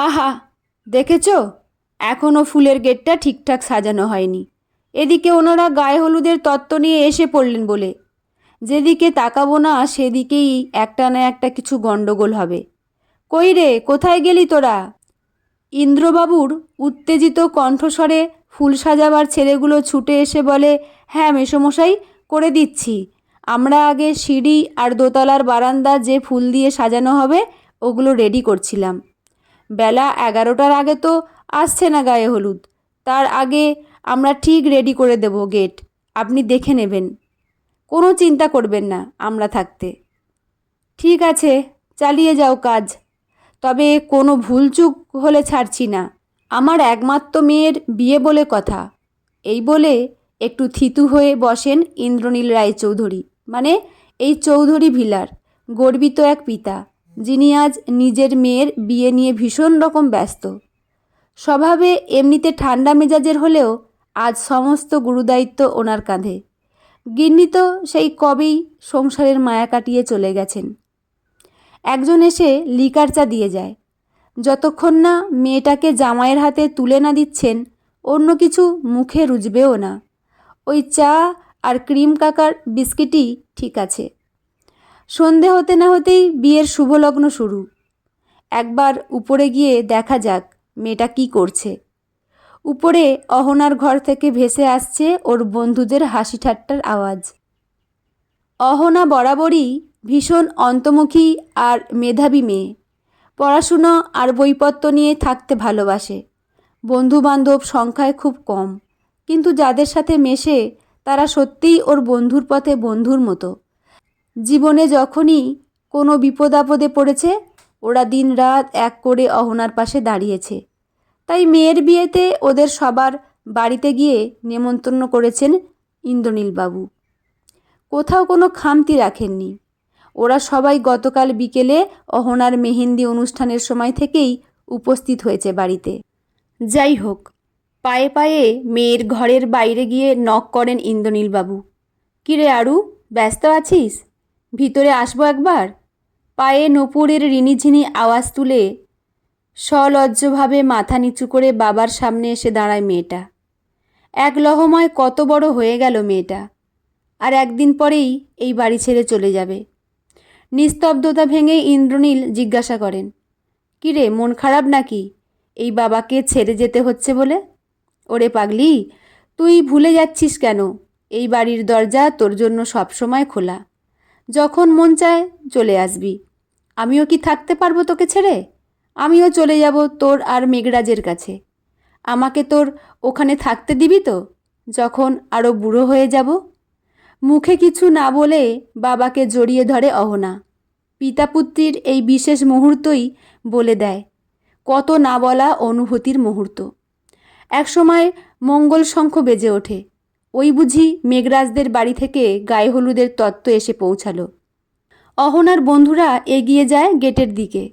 আহা, দেখেছ, এখনও ফুলের গেটটা ঠিকঠাক সাজানো হয়নি। এদিকে ওনারা গায়ে হলুদের তত্ত্ব নিয়ে এসে পড়লেন বলে যেদিকে তাকাবো না সেদিকেই একটা না একটা কিছু গণ্ডগোল হবে। কই রে, কোথায় গেলি তোরা? ইন্দ্রবাবুর উত্তেজিত কণ্ঠস্বরে ফুল সাজাবার ছেলেগুলো ছুটে এসে বলে, হ্যাঁ মেসোমশাই, করে দিচ্ছি। আমরা আগে সিঁড়ি আর দোতলার বারান্দা যে ফুল দিয়ে সাজানো হবে ওগুলো রেডি করছিলাম। বেলা 11টার আগে তো আসছে না গায়ে হলুদ, তার আগে আমরা ঠিক রেডি করে দেব গেট। আপনি দেখে নেবেন, কোনো চিন্তা করবেন না আমরা থাকতে। ঠিক আছে, চালিয়ে যাও কাজ, তবে কোনো ভুলচুক হলে ছাড়ছি না। আমার একমাত্র মেয়ের বিয়ে বলে কথা। এই বলে একটু থিতু হয়ে বসেন ইন্দ্রনীল রায়চৌধুরী, মানে এই চৌধুরী ভিলার গর্বিত এক পিতা, যিনি আজ নিজের মেয়ের বিয়ে নিয়ে ভীষণ রকম ব্যস্ত। স্বভাবে এমনিতে ঠান্ডা মেজাজের হলেও আজ সমস্ত গুরুদায়িত্ব ওনার কাঁধে। গিন্নি তো সেই কবেই সংসারের মায়া কাটিয়ে চলে গেছেন। একজন এসে লিকার চা দিয়ে যায়। যতক্ষণ না মেয়েটাকে জামাইয়ের হাতে তুলে না দিচ্ছেন অন্য কিছু মুখে রুজবেও না। ওই চা আর ক্রিম কাকার বিস্কিটই ঠিক আছে। সন্ধে হতে না হতেই বিয়ের শুভলগ্ন শুরু। একবার উপরে গিয়ে দেখা যাক মেয়েটা কি করছে। উপরে অহনার ঘর থেকে ভেসে আসছে ওর বন্ধুদের হাসি ঠাট্টার আওয়াজ। অহনা বরাবরই ভীষণ অন্তর্মুখী আর মেধাবী মেয়ে। পড়াশুনো আর বইপত্র নিয়ে থাকতে ভালোবাসে। বন্ধুবান্ধব সংখ্যায় খুব কম, কিন্তু যাদের সাথে মেশে তারা সত্যিই ওর বন্ধুর পথে বন্ধুর মতো। জীবনে যখনই কোনো বিপদ আপদে পড়েছে ওরা দিনরাত এক করে অহনার পাশে দাঁড়িয়েছে। তাই মেয়ের বিয়েতে ওদের সবার বাড়িতে গিয়ে নেমন্তন্ন করেছেন ইন্দ্রনীলবাবু। কোথাও কোনো খামতি রাখেননি। ওরা সবাই গতকাল বিকেলে অহনার মেহেন্দি অনুষ্ঠানের সময় থেকেই উপস্থিত হয়েছে বাড়িতে। যাই হোক, পায়ে পায়ে মেয়ের ঘরের বাইরে গিয়ে নক করেন ইন্দ্রনীলবাবু। কিরে আরু, ব্যস্ত আছিস? ভিতরে আসবো একবার? পায়ে নূপুরের রিনিঝিনি আওয়াজ তুলে সলজ্জভাবে মাথা নিচু করে বাবার সামনে এসে দাঁড়ায় মেয়েটা। এক লহমায় কত বড় হয়ে গেল মেয়েটা, আর একদিন পরেই এই বাড়ি ছেড়ে চলে যাবে। নিস্তব্ধতা ভেঙে ইন্দ্রনীল জিজ্ঞাসা করেন, কিরে, মন খারাপ নাকি এই বাবাকে ছেড়ে যেতে হচ্ছে বলে? ওরে পাগলি, তুই ভুলে যাচ্ছিস কেন এই বাড়ির দরজা তোর জন্য সবসময় খোলা। যখন মন চায় চলে আসবি। আমিও কি থাকতে পারবো তোকে ছেড়ে? আমিও চলে যাব তোর আর মেঘরাজের কাছে। আমাকে তোর ওখানে থাকতে দিবি তো, যখন আরও বুড়ো হয়ে যাব? মুখে কিছু না বলে বাবাকে জড়িয়ে ধরে অহনা। পিতাপুত্রীর এই বিশেষ মুহূর্তই বলে দেয় কত না বলা অনুভূতির মুহূর্ত। একসময় মঙ্গল শঙ্খ বেজে ওঠে। ওই বুঝি মেঘরাজদের বাড়ি থেকে গায়ে হলুদের তত্ত্ব এসে পৌঁছালো। অহনার বন্ধুরা এগিয়ে যায় গেটের দিকে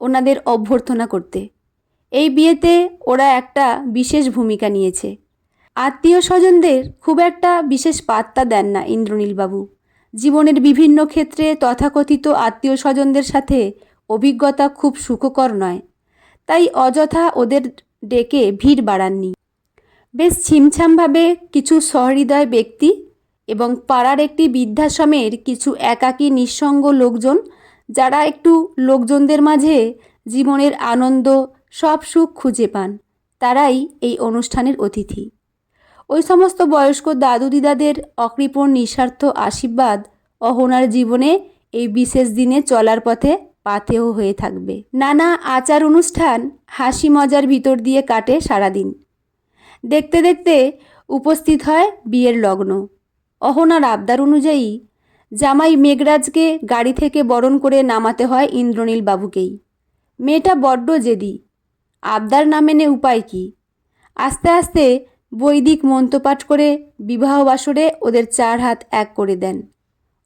ওনাদের অভ্যর্থনা করতে। এই বিয়েতে ওরা একটা বিশেষ ভূমিকা নিয়েছে। আত্মীয় স্বজনদের খুব একটা বিশেষ পাত্তা দেন না ইন্দ্রনীলবাবু। জীবনের বিভিন্ন ক্ষেত্রে তথাকথিত আত্মীয় স্বজনদের সাথে অভিজ্ঞতা খুব সুখকর নয়, তাই অযথা ওদের ডেকে ভিড় বাড়াননি। বেশ ছিমছামভাবে কিছু সহৃদয় ব্যক্তি এবং পাড়ার একটি বৃদ্ধাশ্রমের কিছু একাকী নিঃসঙ্গ লোকজন, যারা একটু লোকজনদের মাঝে জীবনের আনন্দ সব সুখ খুঁজে পান, তারাই এই অনুষ্ঠানের অতিথি। ওই সমস্ত বয়স্ক দাদু দিদাদের অকৃপণ নিঃস্বার্থ আশীর্বাদ অহনার জীবনে এই বিশেষ দিনে চলার পথে পাথেয় হয়ে থাকবে। নানা আচার অনুষ্ঠান হাসি মজার ভিতর দিয়ে কাটে সারাদিন। দেখতে দেখতে উপস্থিত হয় বিয়ের লগ্ন। অহনার আবদার অনুযায়ী জামাই মেঘরাজকে গাড়ি থেকে বরণ করে নামাতে হয় ইন্দ্রনীল বাবুকেই। মেয়েটা বড্ড জেদি, আবদার না মেনে উপায় কি? আস্তে আস্তে বৈদিক মন্ত্রপাঠ করে বিবাহ বাসরে ওদের চার হাত এক করে দেন।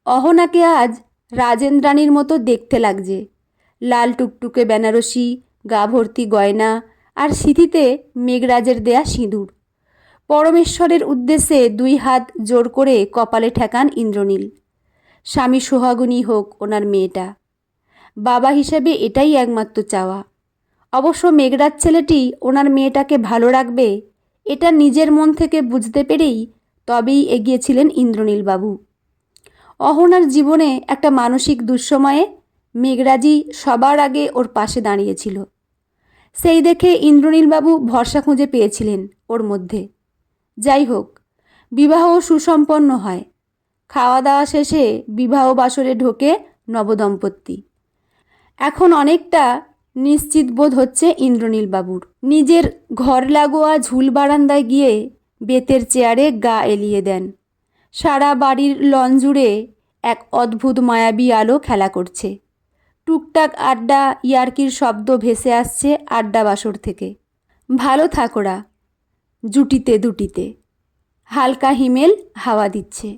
অহনাকে আজ রাজেন্দ্রাণীর মতো দেখতে লাগছে। লাল টুকটুকে বেনারসি, গা ভর্তি গয়না, আর সিঁথিতে মেঘরাজের দেয়া সিঁদুর। পরমেশ্বরের উদ্দেশ্যে দুই হাত জোর করে কপালে ঠেকান ইন্দ্রনীল। স্বামী সোহাগিনী হোক ওনার মেয়েটা। বাবা হিসেবে এটাই একমাত্র চাওয়া। অবশ্য মেঘরাজ ছেলেটি ওনার মেয়েটাকে ভালো রাখবে এটা নিজের মন থেকে বুঝতে পেরেই তবেই এগিয়েছিলেন ইন্দ্রনীলবাবু। অহনার জীবনে একটা মানসিক দুঃসময়ে মেঘরাজই সবার আগে ওর পাশে দাঁড়িয়েছিল। সেই দেখে ইন্দ্রনীলবাবু ভরসা খুঁজে পেয়েছিলেন ওর মধ্যে। যাই হোক, বিবাহ সুসম্পন্ন হয়। খাওয়া দাওয়া শেষে বিবাহ বাসরে ঢোকে নবদম্পতি। এখন অনেকটা নিশ্চিত বোধ হচ্ছে ইন্দ্রনীলবাবুর। নিজের ঘর লাগোয়া ঝুল বারান্দায় গিয়ে বেতের চেয়ারে গা এলিয়ে দেন। সারা বাড়ির লন জুড়ে এক অদ্ভুত মায়াবী আলো খেলা করছে। টুকটাক আড্ডা ইয়ার্কির শব্দ ভেসে আসছে আড্ডা বাসর থেকে। ভালো থাকোরা জুটিতে দুটিতে। হালকা হিমেল হাওয়া দিচ্ছে।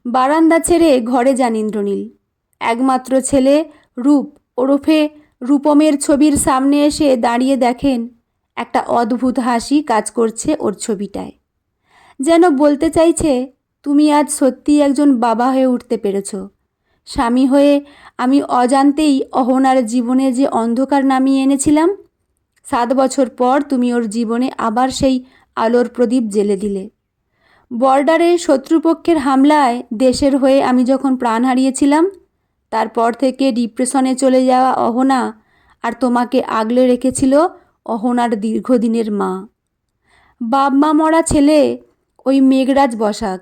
বারান্দা ছেড়ে ঘরে যান ইন্দ্রনীল। একমাত্র ছেলে রূপ ওরফে রূপমের ছবির সামনে এসে দাঁড়িয়ে দেখেন একটা অদ্ভুত হাসি কাজ করছে ওর ছবিটায়। যেন বলতে চাইছে, তুমি আজ সত্যিই একজন বাবা হয়ে উঠতে পেরেছ। স্বামী হয়ে আমি অজান্তেই অহনার জীবনে যে অন্ধকার নামিয়ে এনেছিলাম, 7 বছর পর তুমি ওর জীবনে আবার সেই আলোর প্রদীপ জ্বেলে দিলে। বর্ডারে শত্রুপক্ষের হামলায় দেশের হয়ে আমি যখন প্রাণ হারিয়েছিলাম, তারপর থেকে ডিপ্রেশনে চলে যাওয়া অহনা আর তোমাকে আগলে রেখেছিল অহনার দীর্ঘদিনের মা। বাপ মা মরা ছেলে ওই মেঘরাজ বসাক।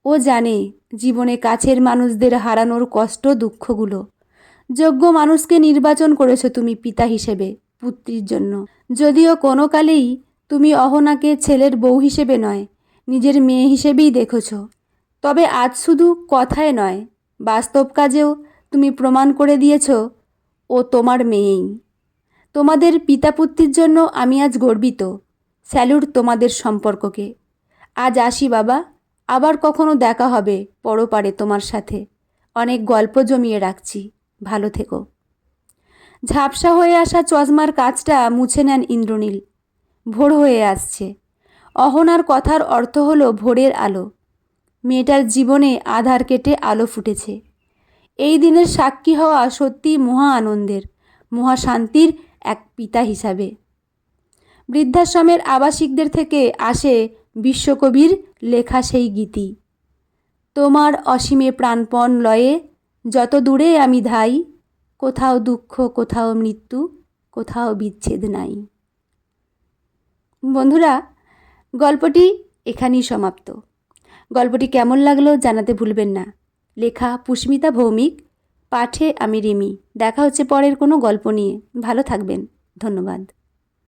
ও জানে জীবনে কাছের মানুষদের হারানোর কষ্ট দুঃখগুলো। যোগ্য মানুষকে নির্বাচন করেছো তুমি পিতা হিসেবে পুত্রীর জন্য। যদিও কোনো কালেই তুমি অহনাকে ছেলের বউ হিসেবে নয়, নিজের মেয়ে হিসেবেই দেখেছ। তবে আজ শুধু কথায় নয়, বাস্তব কাজেও তুমি প্রমাণ করে দিয়েছ ও তোমার মেয়েই। তোমাদের পিতা পুত্রীর জন্য আমি আজ গর্বিত। স্যালুট তোমাদের সম্পর্ককে। আজ আসি বাবা, আবার কখনো দেখা হবে পরপারে তোমার সাথে। অনেক গল্প জমিয়ে রাখছি, ভালো থেকো। ঝাপসা হয়ে আসা চশমার কাঁচটা মুছে নেন ইন্দ্রনীল। ভোর হয়ে আসছে। অহনার কথার অর্থ হলো ভোরের আলো। মেয়েটার জীবনে আধার কেটে আলো ফুটেছে। এই দিনের সাক্ষী হওয়া সত্যিই মহা আনন্দের, মহা শান্তির এক পিতা হিসাবে। বৃদ্ধাশ্রমের আবাসিকদের থেকে আসে বিশ্বকবির লেখা সেই গীতি। তোমার অসীমে প্রাণপণ লয়ে যত দূরে আমি ধাই, কোথাও দুঃখ কোথাও মৃত্যু কোথাও বিচ্ছেদ নাই। বন্ধুরা, গল্পটি এখানেই সমাপ্ত। গল্পটি কেমন লাগলো জানাতে ভুলবেন না। লেখা পুষ্মিতা ভৌমিক, পাঠে আমি রিমি। দেখা হচ্ছে পরের কোনো গল্প নিয়ে। ভালো থাকবেন। ধন্যবাদ।